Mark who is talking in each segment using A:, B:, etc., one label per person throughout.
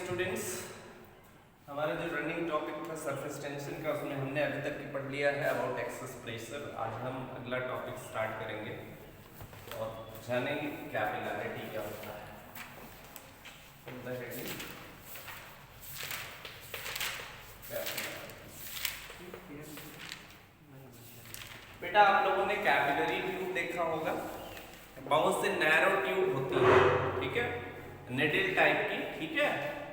A: Students, हमारा जो running topic था सरफेस टेंशन का, उसमें हमने अभी तक की पढ़ लिया है अबाउट एक्सेस प्रेशर। आज हम अगला टॉपिक स्टार्ट करेंगे और जानेंगे कैपिलैरिटी क्या होता है। बेटा, आप लोगों ने कैपिलरी ट्यूब देखा होगा, बहुत से नैरो ट्यूब होती है, ठीक है, निडल टाइप की, ठीक है,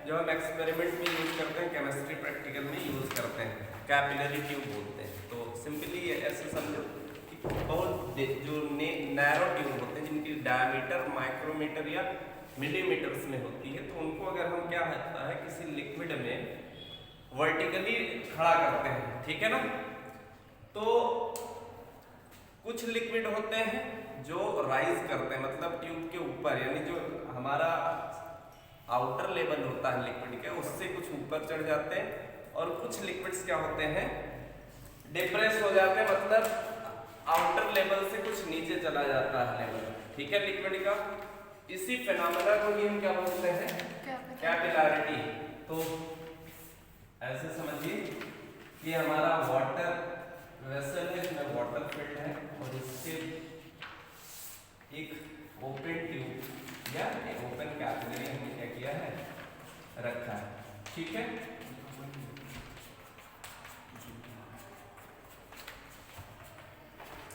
A: जो हम एक्सपेरिमेंट में यूज करते हैं, केमिस्ट्री प्रैक्टिकल में यूज करते हैं, कैपिलरी ट्यूब बोलते हैं। तो सिंपली ऐसे समझो कि बहुत जो नैरो ट्यूब होते हैं जिनकी डायमीटर माइक्रोमीटर या मिलीमीटर्स में होती है, तो उनको अगर हम क्या होता है किसी लिक्विड में वर्टिकली खड़ा करते हैं, ठीक है ना, तो कुछ लिक्विड होते हैं जो राइज करते हैं, मतलब ट्यूब के ऊपर, यानी जो हमारा आउटर लेवल होता है लिक्विड के, उससे कुछ ऊपर चढ़ जाते हैं, और कुछ लिक्विड्स क्या होते हैं डिप्रेस हो जाते हैं, मतलब आउटर लेवल से कुछ नीचे चला जाता है लेवल, ठीक है, लिक्विड का। इसी फिनोमेना को ही हम क्या बोलते हैं, कैपिलैरिटी। तो ऐसे समझिए कि हमारा वाटर वेसल है, इसमें वाटर फिल्ड है, और इसके एक ओपन ट्यूब या एक ओपन कैपिलरी हमने क्या किया है, रखा है, ठीक है।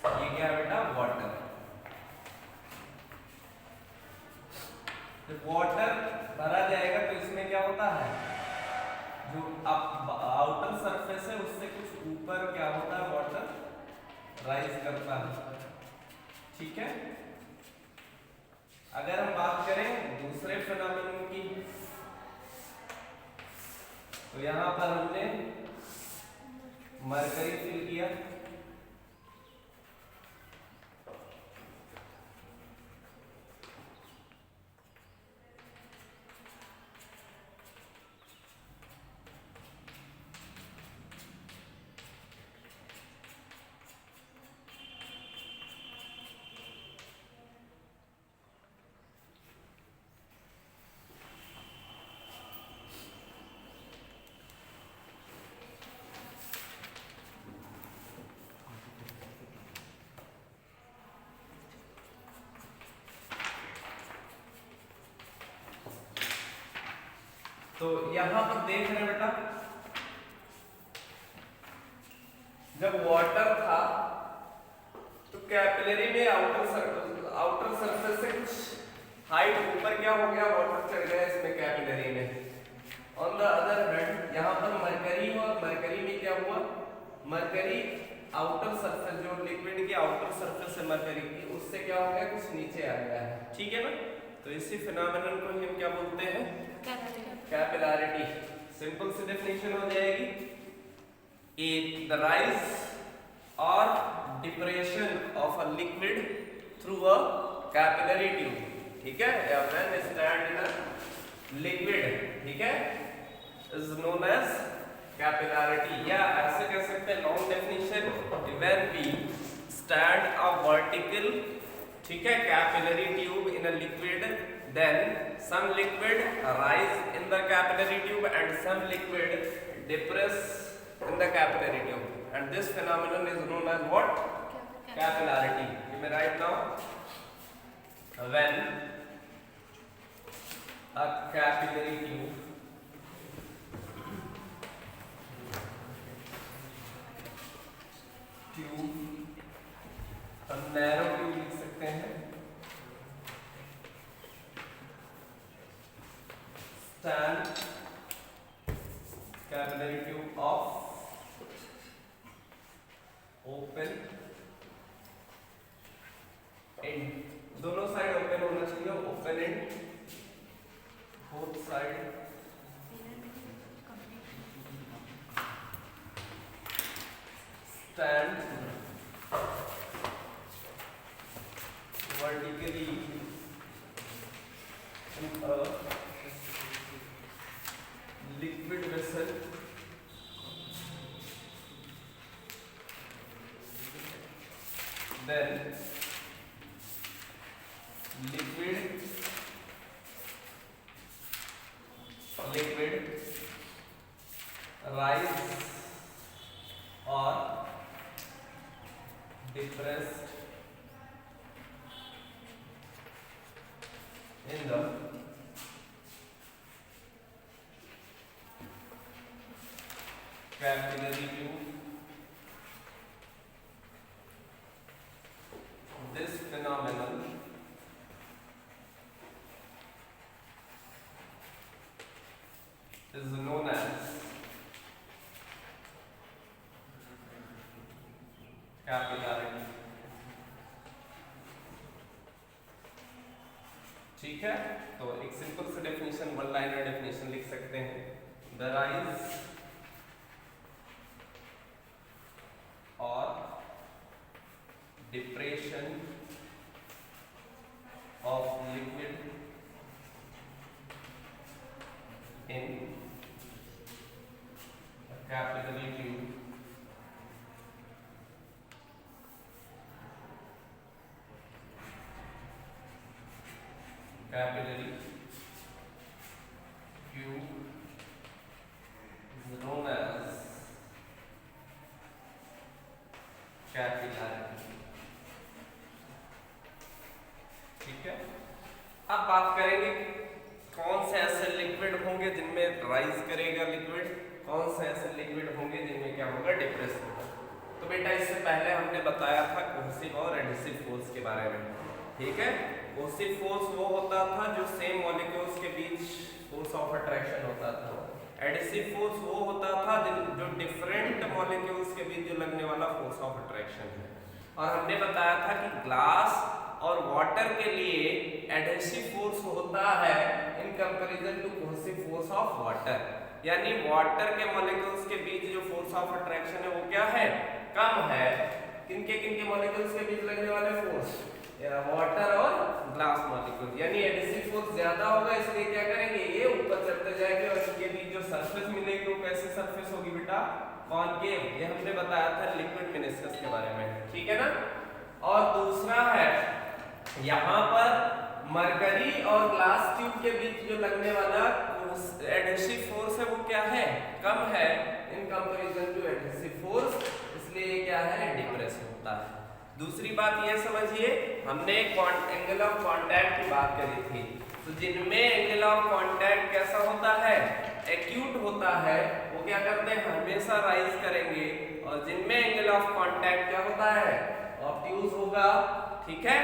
A: ये क्या है बेटा, वाटर। जब वाटर भरा जाएगा तो इसमें क्या होता है, जो आउटर सरफेस है उससे कुछ ऊपर क्या होता है, वाटर राइज करता है, ठीक है। अगर हम बात करें दूसरे फिनोमेनन की, तो यहां पर हमने मरकरी फिल किया, तो यहां पर देख रहे हैं बेटा, जब वाटर था तो कैपिलरी में आउटर सरफेस से कुछ हाइट ऊपर क्या हो गया, वाटर चढ़ गया इसमें कैपिलरी में। ऑन द अदर हैंड यहां पर मरकरी, और मरकरी में क्या हुआ, मरकरी आउटर सरफेस, जो लिक्विड की आउटर सरफेस है मरकरी की, उससे क्या हो गया, कुछ नीचे आ गया है, ठीक है ना। तो इसी फिनोमेनन को हम क्या बोलते हैं, कैपिलैरिटी। सिंपल सी डेफिनेशन हो जाएगी, द राइज और depression of a liquid through a capillary tube, ठीक है, या when stand in a liquid, ठीक है, इज नोन एज कैपिलैरिटी। या ऐसे कह सकते हैं long definition, when we stand a vertical, ठीक है, capillary tube in a liquid, then some liquid rise in the capillary tube and some liquid depress in the capillary tube, and this phenomenon is known as what, capillarity. You may write now, when a capillary tube, हम narrow tube लिख सकते हैं, stand capillary tube of open end, दोनों side open होना चाहिए, open and, both side stand vertically in a liquid vessel, then liquid in the capillary tube. This phenomenon is known as capillarity. ठीक है, तो एक सिंपल सा definition, one liner definition लिख सकते हैं। द राइज और depression of liquid in capillary tube is known as capillarity. ठीक है, अब बात करेंगे कौन से ऐसे लिक्विड होंगे जिनमें राइज करेगा लिक्विड, कौन से ऐसे लिक्विड होंगे जिनमें क्या होगा, डिप्रेस होगा। तो बेटा इससे पहले हमने बताया था कोहेसिव और एडहेसिव फोर्स के बारे में। ठीक है, कोहेसिव फोर्स वो होता था जो सेम मॉलिक्यूल्स के बीच फोर्स ऑफ अट्रैक्शन होता था। एडहेसिव फोर्स वो होता था जो डिफरेंट मॉलिक्यूल्स के बीच जो लगने वाला फोर्स ऑफ अट्रैक्शन है। और हमने बताया था कि ग्लास और वाटर के लिए एडहेसिव फोर्स होता है in comparison to cohesive force of water, यानी वाटर के मॉलिक्यूल्स के बीच जो फोर्स ऑफ अट्रैक्शन है वो क्या है, कम है। किनके मॉलिक्यूल्स के बीच लगने वाले फोर्स, वाटर और ग्लास मॉलिक्यूल, यानी एडहेसिव फोर्स ज्यादा होगा, इसलिए क्या करेंगे, ये ऊपर चलते जाएंगे और इनके बीच जो सरफेस मिलेगी वो कैसे सरफेस होगी बेटा, कॉनकेव। ये हमने बताया था लिक्विड मेनिस्कस के बारे में, ठीक है ना। और दूसरा है यहाँ पर मरकरी और ग्लास ट्यूब के बीच जो लगने वाला एडहेसिव फोर्स है वो क्या है, कम है in comparison to adhesive force, इसलिए क्या है, डिप्रेस होता है। दूसरी बात ये समझिए, हमने एंगल ऑफ कांटेक्ट की बात करी थी, तो जिनमें एंगल ऑफ कांटेक्ट कैसा होता है, एक्यूट होता है, वो क्या करते हैं, हमेशा राइज करेंगे, और जिनमें एंगल ऑफ कांटेक्ट क्या होता है, ऑब्ट्यूज होगा, ठीक है,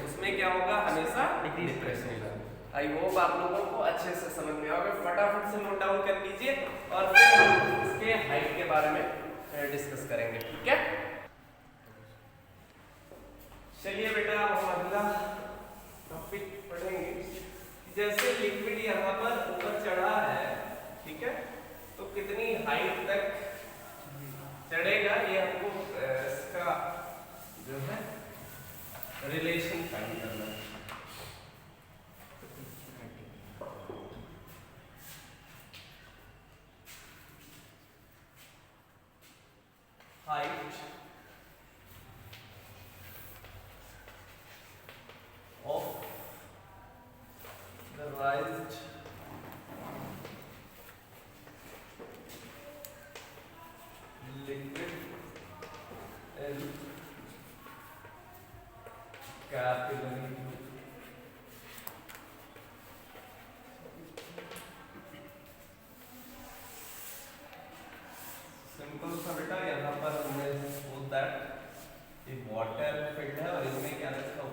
A: उसमें क्या होगा, हमेशा डिप्रेस होगा। आई होप आप लोगों को अच्छे से समझ में आओगे, फटाफट से नोट डाउन कर लीजिए और फिर हम इसके हाइट के बारे में डिस्कस करेंगे, ठीक है। चलिए बेटा हम अगला टॉपिक पढ़ेंगे। जैसे लिक्विड यहाँ पर ऊपर चढ़ा है, ठीक है, तो कितनी हाइट तक चढ़ेगा, ये हमको इसका जो है रिलेशन फाइंड करना है। Height of the raised liquid in capillary tube. Simple सा बेटा, यहाँ पर हमने बोल दैट ये वाटर फिल्ड है और इसमें क्या रखा हुआ,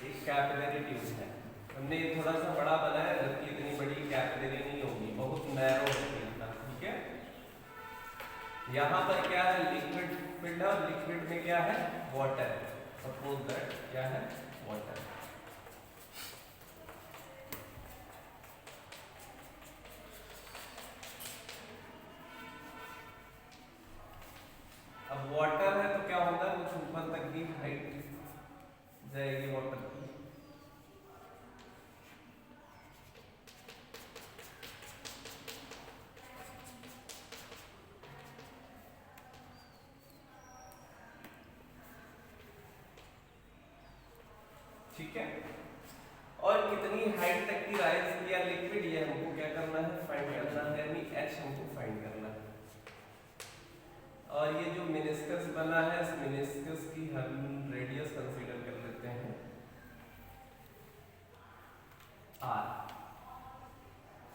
A: एक कैपिलरी ट्यूब है। हमने ये थोड़ा सा बड़ा बनाया, जबकि इतनी बड़ी कैपिलरी नहीं होगी, बहुत नैरो होगा, ठीक है। यहाँ पर क्या है, लिक्विड फिल्ड है और लिक्विड में क्या है, वाटर, सपोज दैट क्या है, वाटर। अब वाटर है तो क्या होगा, कुछ ऊपर तक की हाइट जाएगी वाटर की। ठीक है, और कितनी हाइट तक की राइज किया लिक्विड, ये हमको क्या करना है, फाइंड करना है, यानी एच हमको फाइंड करना है। और ये जो मेनिस्कस बना है, इस मेनिस्कस की हम रेडियस कंसीडर कर लेते हैं, आर,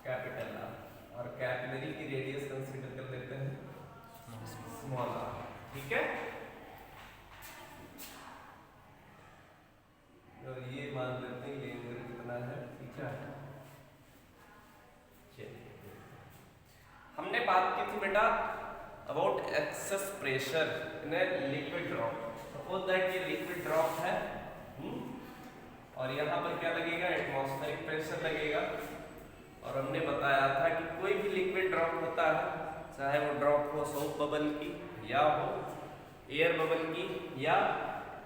A: कैपिटल आर, और कैपिलरी की रेडियस कंसीडर कर लेते हैं स्मॉल आर। ठीक है, और ये मान लेते हैं ये एंगल कितना है। ठीक है, चलिए हमने बात की थी बेटा about excess pressure in a liquid drop. Suppose that ये लिक्विड ड्रॉप है और यहाँ पर क्या लगेगा, एटमॉस्फेरिक प्रेशर लगेगा। और हमने बताया था कि कोई भी लिक्विड ड्रॉप होता है, चाहे वो ड्रॉप हो सोप बबल की या हो एयर बबल की या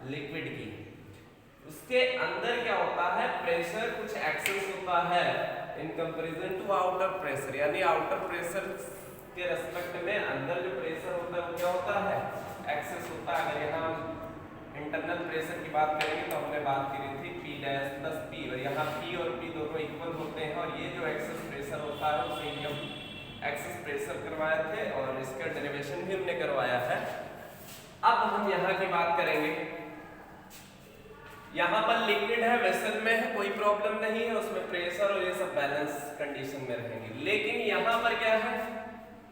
A: लिक्विड की, उसके अंदर क्या होता है, प्रेशर कुछ एक्सेस होता है in comparison to outer pressure. यानी आउटर प्रेशर के रेस्पेक्ट में अंदर जो प्रेशर होता है वो क्या होता है, एक्सेस होता है। अगर यहाँ इंटरनल प्रेशर की बात करेंगे तो हमने बात करी थी P डैश प्लस P, और यहाँ P और P दोनों इक्वल होते हैं। और ये जो एक्सेस प्रेशर होता है उसे ही हम एक्सेस प्रेशर करवाए थे और इसका डेरिवेशन भी हमने करवाया है। अब हम यहाँ की बात करेंगे। यहाँ पर लिक्विड है, वेसल में है, कोई प्रॉब्लम नहीं है, उसमें प्रेशर और ये सब बैलेंस कंडीशन में रहेंगे। लेकिन यहाँ पर क्या है,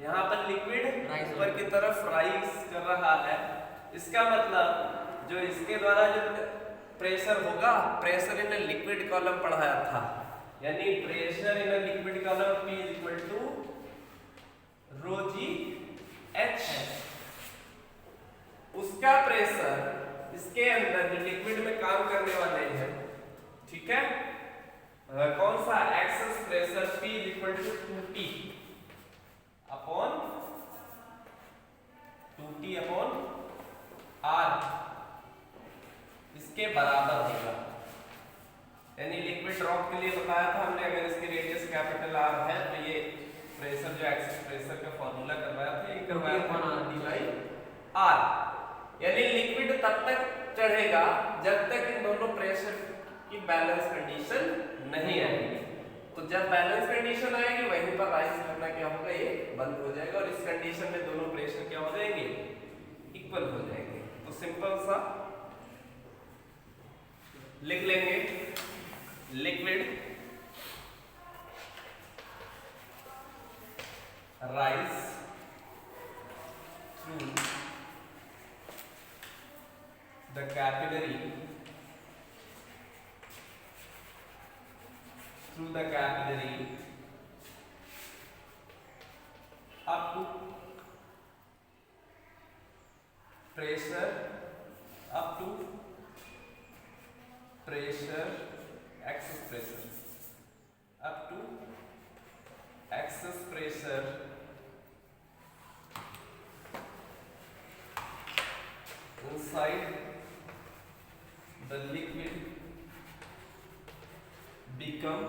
A: यहाँ पर लिक्विड ऊपर की तरफ राइज कर रहा है। इसका मतलब जो इसके द्वारा जो प्रेशर होगा, प्रेशर इन लिक्विड कॉलम पढ़ाया था, यानी pressure in liquid column P is equal to rho g h. उसका प्रेशर इसके अंदर जो लिक्विड में काम करने वाले हैं, ठीक है, कौन सा, excess pressure P is equal to 2T upon 2T upon R इसके बराबर होगा। यानी लिक्विड ड्रॉप के लिए बताया था हमने, अगर इसकी रेडियस कैपिटल R है तो ये प्रेशर जो एक्सेस प्रेशर का फॉर्मूला करवाया था, ये करवाया था D बाई R। यानी लिक्विड तब तक चढ़ेगा जब तक इन दोनों प्रेशर की बैलेंस कंडीशन नहीं आएगी। तो जब बैलेंस कंडीशन आएगी वहीं पर राइज करना क्या होगा, ये बंद हो जाएगा और इस कंडीशन में दोनों प्रेशर क्या हो जाएंगे, इक्वल हो जाएंगे। तो सिंपल सा लिख लेंगे, liquid rise through the capillary up to pressure excess pressure up to excess pressure inside the liquid become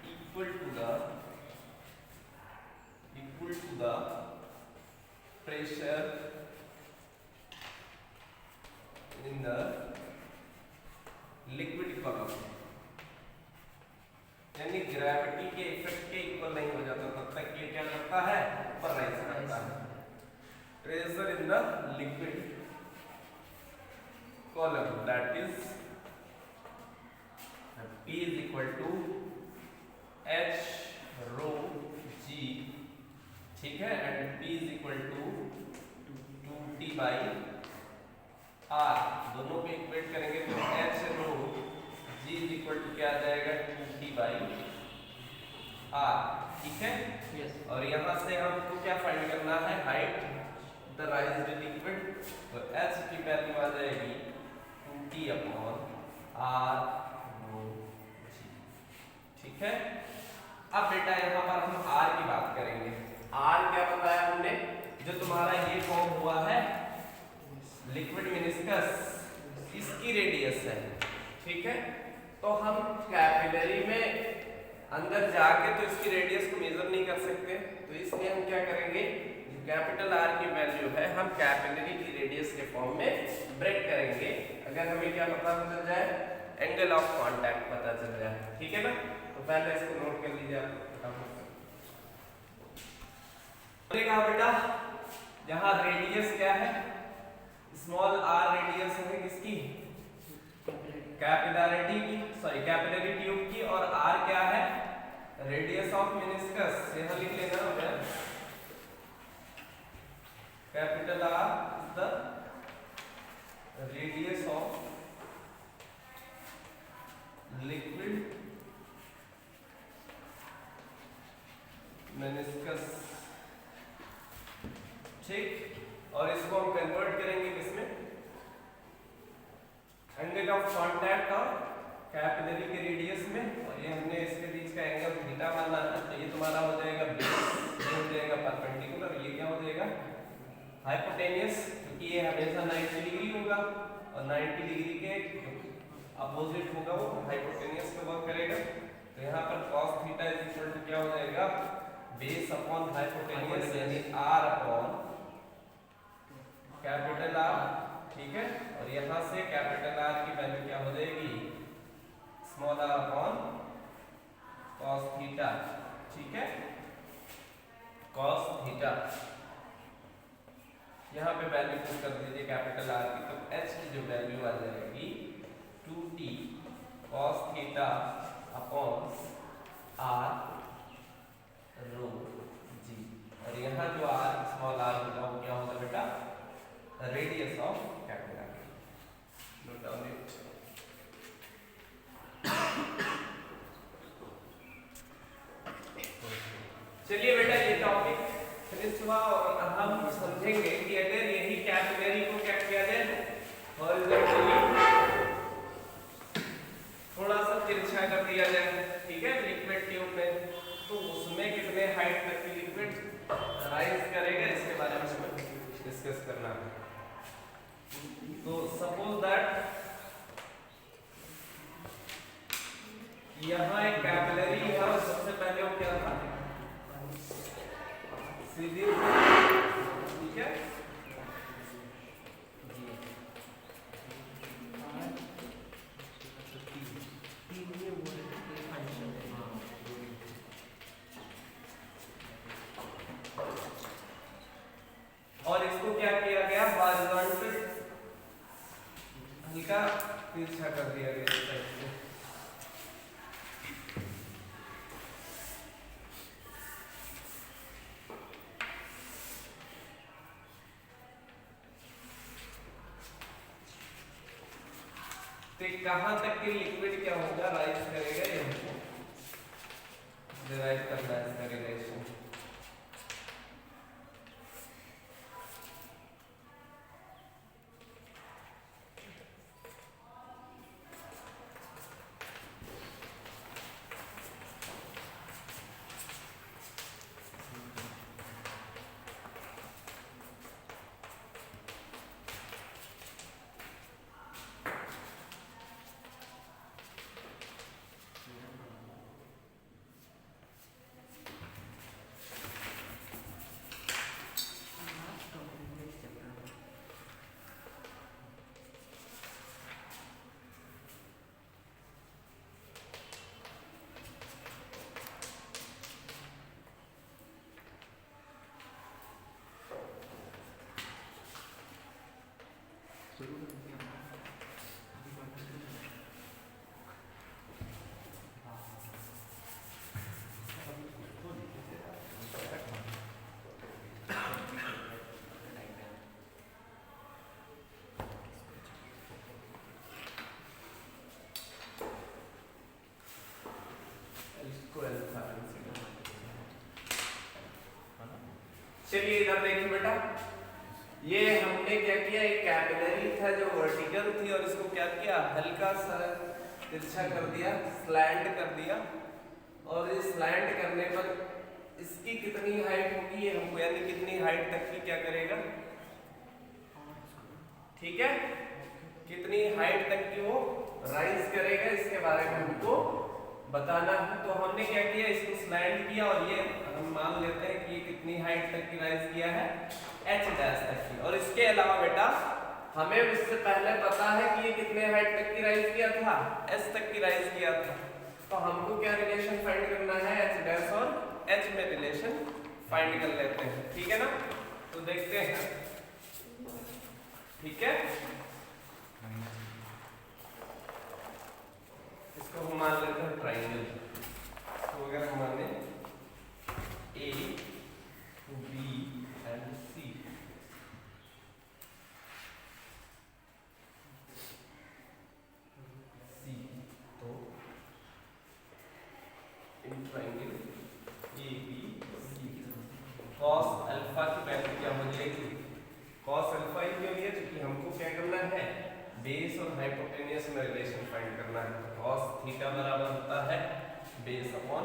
A: equal to the pressure in the liquid column। यानी ग्रेविटी के इफेक्ट के इक्वल नहीं हो जाता तब तक ये क्या करता है, ऊपर राइज करता है। Pressure in the liquid column that is P is equal to H rho G, ठीक है, and P is equal to 2T by R। दोनों को इक्वेट करेंगे तो H rho G is equal to क्या आ जाएगा, 2T by R। ठीक है, yes। और यहाँ से हमको क्या फाइंड करना है, हाइट द राइज्ड लिक्विड। तो H की वैल्यू आ जाएगी 2T upon R rho G। ठीक है, अब बेटा यहाँ पर हम R की बात करेंगे। R क्या बताया हमने, जो तुम्हारा ये फॉर्म हुआ है लिक्विड मिनिस्कस, इसकी रेडियस है। ठीक है, तो हम कैपिलरी में अंदर जाके तो इसकी रेडियस को मेजर नहीं कर सकते, तो इसलिए हम क्या करेंगे, जो कैपिटल R की वैल्यू है हम कैपिलरी की रेडियस के फॉर्म में ब्रेक करेंगे। अगर हमें क्या पता चल जाए, एंगल ऑफ कांटेक्ट पता चल जाए। ठीक है ना, तो पहले इसको नोट कर लीजिए आप बेटा। जहां रेडियस क्या है, स्मॉल r रेडियस है किसकी, कैपिलैरिटी की, सॉरी कैपिलरी ट्यूब की, और आर क्या है, रेडियस ऑफ मेनिस्कस। यहाँ लिख लेना हो गया, capital R is the radius of liquid meniscus, ठीक। और इसको हम कन्वर्ट करेंगे किसमें, एंगल ऑफ कांटेक्ट और कैपिलरी के रेडियस में, और ये हमने इसके बीच का एंगल थीटा माना है, तो ये तुम्हारा हो जाएगा बेस, ये हो जाएगा परपेंडिकुलर, ये क्या हो जाएगा हाइपोटेनियस, क्योंकि ये हमेशा 90 डिग्री होगा और 90 डिग्री के अपोजिट होगा वो हाइपोटेनियस का वर्क करेगा। तो यहाँ पर cos theta is equal to क्या हो जाएगा, बेस अपॉन हाइपोटेनियस, यानी r अपॉन कैपिटल R, ठीक है। और यहाँ से कैपिटल R की वैल्यू क्या हो जाएगी, small r upon cos theta, ठीक है, cos थीटा। यहाँ पे वैल्यू पुट कर दीजिए कैपिटल R की, तो h की जो वैल्यू आ जाएगी 2t cos theta upon r rho जी, और यहाँ जो r स्मॉल r होगा वो क्या होगा बेटा, radius of capillary. Note down it. चलिए बेटा ये टॉपिक फिनिश हुआ, और हम समझेंगे कि अगर यही कैपिलरी को क्या किया जाए, हॉरिजॉन्टली थोड़ा सा तिरछा कर दिया जाए, ठीक है, लिक्विड ट्यूब में, तो उसमें कितने हाइट तक की लिक्विड राइज करेगा, इसके बारे में हमें डिस्कस करना है। तो सपोज दैट यहाँ एक कैपिलरी है, और सबसे पहले वो क्या था, सीधी, ठीक है, और इसको क्या किया गया, हॉरिजॉन्टल हल्का तिरछा कर दिया गया इस साइड से। तो कहां तक की लिक्विड क्या होगा, राइज करेगा, ये हमको डिराइव करना है इसका रिलेशन। चलिए इधर देखिए बेटा, ये हमने क्या किया, एक कैपिलरी था जो वर्टिकल थी, और इसको क्या किया, हल्का सा तिरछा कर दिया, स्लैंट कर दिया, और इस स्लैंट करने पर इसकी कितनी हाइट होगी ये हमको, यानी कितनी हाइट तक की क्या करेगा, ठीक है, कितनी हाइट तक की वो राइज करेगा, इसके बारे में हमको बताना है। तो हमने क्या किया, इसको स्लैंट किया, और ये हम मान लेते हैं कि ये कितनी हाइट तक की राइज किया है, h डैश तक की। और इसके अलावा बेटा हमें इससे पहले पता है कि ये कितने हाइट तक की राइज किया था, s तक की राइज किया था। तो हमको क्या रिलेशन फाइंड करना है, h डैश और h में रिलेशन फाइंड कर लेते हैं, ठीक है ना। तो देखते हैं, ठीक है, तो हम मान लेते हैं ट्राइंगल। तो अगर हम माने ए बी एंड सी, तो in triangle A B C cos alpha की वैल्यू क्या हो जाएगी? cos अल्फा ही क्यों है? क्योंकि हमको क्या करना है, बेस और हाइपोटेन्यूस में रिलेशन फाइंड करना है। तो cos थीटा बराबर होता है बेस अपॉन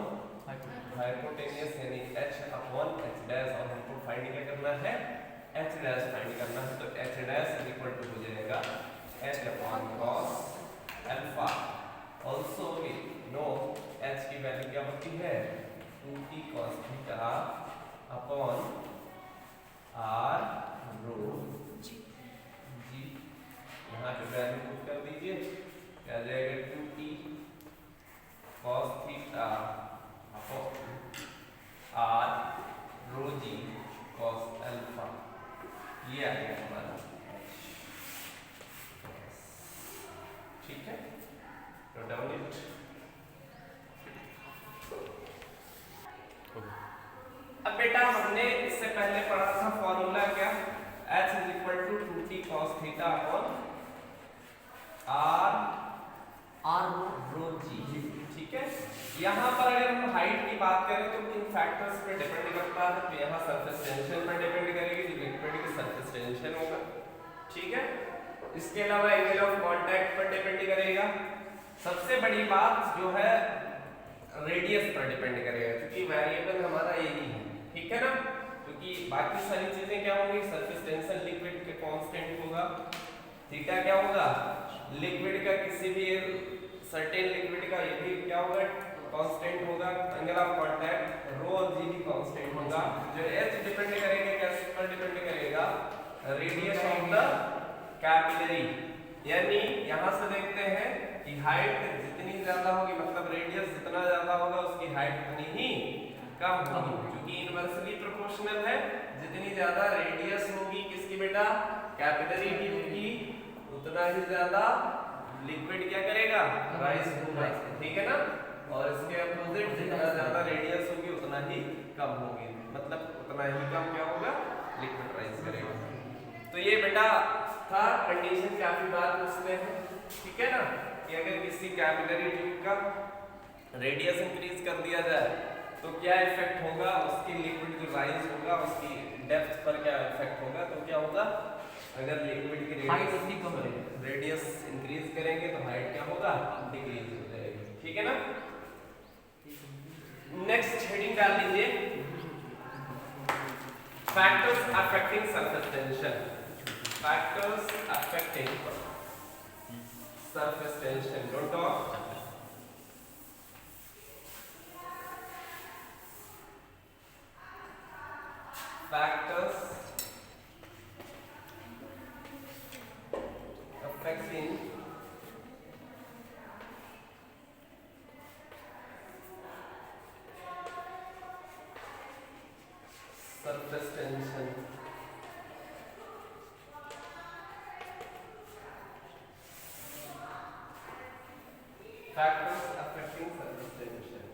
A: हाइपोटेन्यूस यानी h अपॉन h डैश, और हमको फाइंड क्या करना है, h डैश फाइंड करना है। तो h डैश इक्वल टू हो जाएगा h upon cos alpha. Also we know h की वैल्यू क्या होती है, 2t cos theta upon r rho g. यहाँ पे वैल्यू पुट कर दीजिए, क्या आ जाएगा 2t cos theta upon r rho जी cos अल्फा। ये आ गया हमारा ठीक है। Note down it. अब बेटा हमने इससे पहले पढ़ा था फॉर्मूला क्या, h is equal to 2t cos theta upon r rho g. ठीक है। यहाँ पर अगर हम हाइट की बात करें तो किन फैक्टर्स पे डिपेंड करता है, तो यहाँ सरफेस टेंशन पर डिपेंड करेगी, जो लिक्विड की सरफेस टेंशन होगा। ठीक है। इसके अलावा एंगल ऑफ कांटेक्ट पर डिपेंड करेगा। सबसे बड़ी बात जो है रेडियस पर डिपेंड करेगा, क्योंकि वेरिएबल हमारा यही है। ठीक है ना, क्योंकि बाकी सारी चीजें क्या होंगी, सरफेस टेंशन लिक्विड के कांस्टेंट होगा, थीटा क्या होगा, लिक्विड का किसी भी सर्टेन लिक्विड का ये भी क्या होगा, कांस्टेंट होगा, एंगल ऑफ कांटेक्ट रो और जी भी कांस्टेंट होगा। जो h डिपेंड करेगा किस पर डिपेंड करेगा, रेडियस ऑफ द कैपिलरी। यानी यहां से देखते हैं कि हाइट जितनी ज्यादा होगी, मतलब रेडियस जितना ज्यादा होगा उसकी हाइट उतनी ही कम होगी, क्योंकि इनवर्सली प्रोपोर्शनल है। जितनी ज्यादा रेडियस होगी किसकी बेटा, कैपिलरी की होगी, उतना ही ज्यादा लिक्विड क्या करेगा, राइज होगा। ठीक है ना। और इसके अपोजिट जितना ज्यादा रेडियस होगी उतना ही कम होगी, मतलब उतना ही कम क्या होगा, लिक्विड राइज करेगा। तो ये बेटा था कंडीशन, काफी बार पूछते हैं। ठीक है ना, कि अगर किसी कैपिलरी ट्यूब का रेडियस इंक्रीज कर दिया जाए तो क्या इफेक्ट होगा, उसकी लिक्विड जो राइज होगा उसकी डेप्थ पर क्या इफेक्ट होगा। तो क्या होगा, अगर लिक्विड की रेडियस इंक्रीज करेंगे तो हाइट क्या होगा, डिक्रीज हो जाएगी। ठीक है ना। नेक्स्ट हेडिंग डाल लीजिए, factors affecting surface tension. Factors affecting surface tension, don't talk. Factors affecting surface tension. Factors affecting surface tension.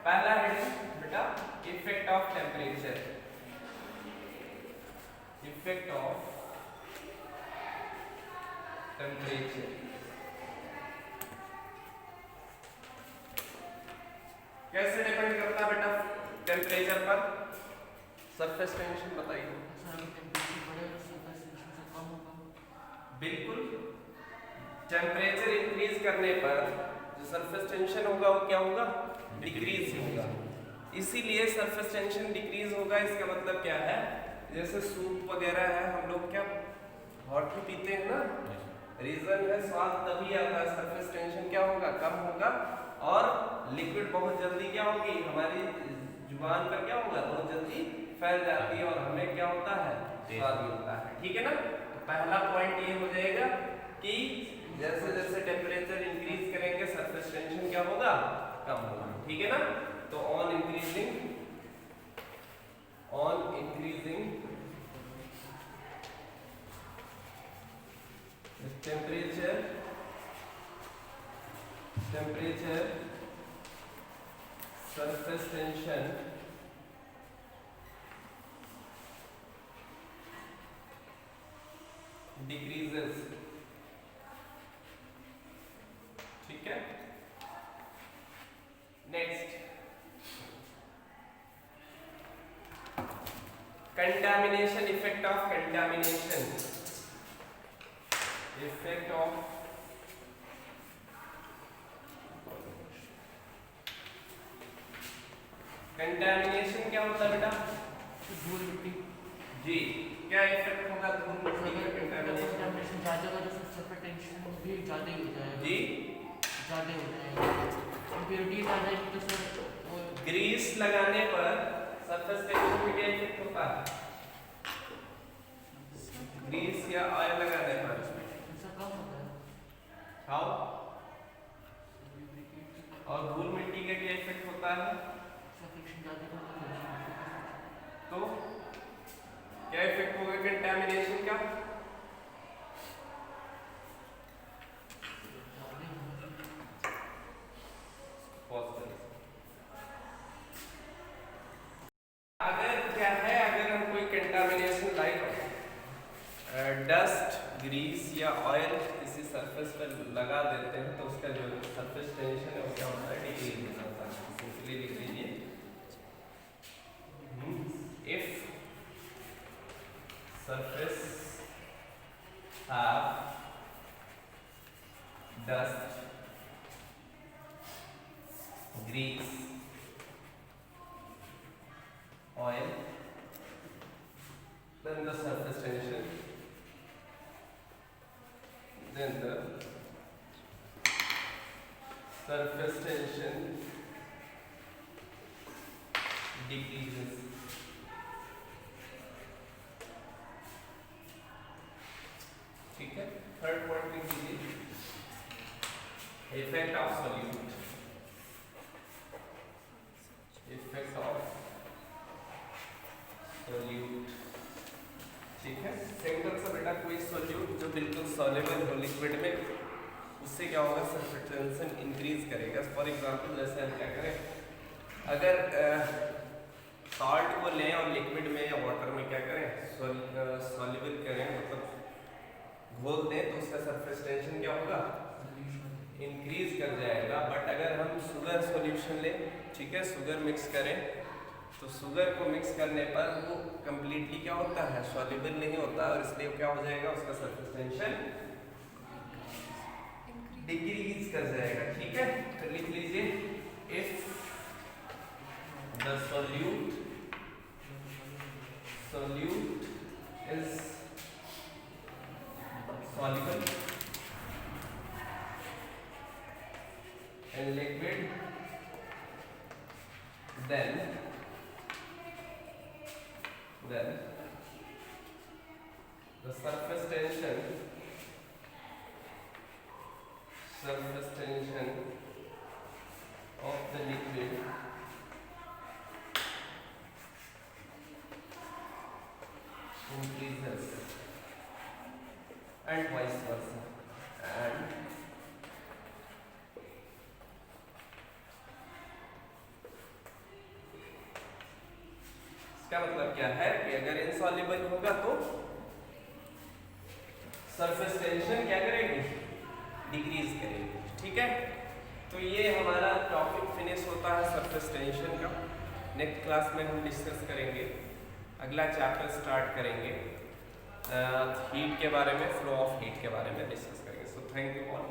A: पहला हेडिंग बेटा, effect of temperature. Effect of temperature कैसे डिपेंड करता है बेटा टेम्परेचर पर, सरफेस टेंशन बताइए। बिल्कुल, टेम्परेचर इंक्रीज करने पर जो सरफेस टेंशन होगा वो क्या होगा, डिक्रीज होगा। इसीलिए सरफेस टेंशन डिक्रीज होगा। इसका मतलब क्या है, जैसे सूप वगैरह है, हम लोग क्या हॉट ही पीते हैं ना, रीजन है स्वाद तभी आता है, सरफेस टेंशन क्या होगा, कम होगा, और लिक्विड बहुत जल्दी क्या होगी, हमारी जुबान पर क्या होगा, बहुत जल्दी फैल जाती है और हमें क्या होता है, स्वाद मिलता है। ठीक है ना। तो पहला पॉइंट ये हो जाएगा कि जैसे जैसे टेम्परेचर इंक्रीज करेंगे सरफेस टेंशन क्या होगा, कम होगा। ठीक है ना। तो on increasing temperature temperature surface tension decreases, ठीक है। Next, contamination, effect of contamination, effect of contamination क्या होता है बेटा?
B: धूल मिट्टी।
A: जी, क्या इफेक्ट होगा धूल मिट्टी का कंटामिनेशन?
B: ज्यादा होगा तो सरफेस टेंशन भी ज्यादा ही हो जाएगा।
A: जी,
B: ज्यादा हो जाएगा, इम्प्योरिटी ज्यादा है तो सर
A: ग्रीस लगाने पर सरफेस टेंशन में क्या इफेक्ट होता है? ग्रीस या ऑयल लगाने पर
B: ऐसा कम होता है।
A: हाउ? और धूल मिट्टी का क्या इफेक्ट होता है?
B: फ्रिक्शन ज्यादा होता है
A: तो क्या इफेक्ट होगा कंटामिनेशन का? अगर क्या है, अगर हम कोई कंटामिनेशन लाइक डस्ट, ग्रीस या ऑयल किसी सरफेस पर लगा देते हैं तो उसका जो सरफेस टेंशन है वो क्या होता है? डिक्रीज हो जाता है। सिंपली लिख लीजिए, if surface have dust, grease, oil, then the surface tension, decreases. ठीक है, थर्ड पॉइंट लिख दीजिए, effect of solute, effect of solute, ठीक है। सिंपल सा बेटा, कोई सॉल्यूट जो बिल्कुल सॉल्युबल हो लिक्विड में, उससे क्या होगा? सरफेस टेंशन इंक्रीज करेगा। फॉर एग्जांपल जैसे हम क्या करें, अगर सॉल्ट को लें और लिक्विड में या वाटर में क्या करें? सॉल्युबल करें, मतलब घोल दें, तो उसका सरफेस टेंशन क्या होगा? इंक्रीज कर जाएगा। बट अगर हम शुगर सॉल्यूशन लें, ठीक है, शुगर मिक्स करें, तो शुगर को मिक्स करने पर वो कंप्लीटली क्या होता है? सॉल्युबल नहीं होता, और इसलिए क्या हो जाएगा? उसका सरफेस टेंशन डिक्रीज कर जाएगा, ठीक है। तो लिख लीजिए, if the solute is soluble in liquid, then the surface tension of the liquid increases, and vice versa. And इसका मतलब क्या है कि अगर इनसॉल्युबल होगा तो सरफेस टेंशन क्या करेगी? डिक्रीज करेगी, ठीक है। तो ये हमारा टॉपिक फिनिश होता है सरफेस टेंशन का। नेक्स्ट क्लास में हम डिस्कस करेंगे, अगला चैप्टर स्टार्ट करेंगे हीट के बारे में, फ्लो ऑफ हीट के बारे में डिस्कस करेंगे। So thank you all.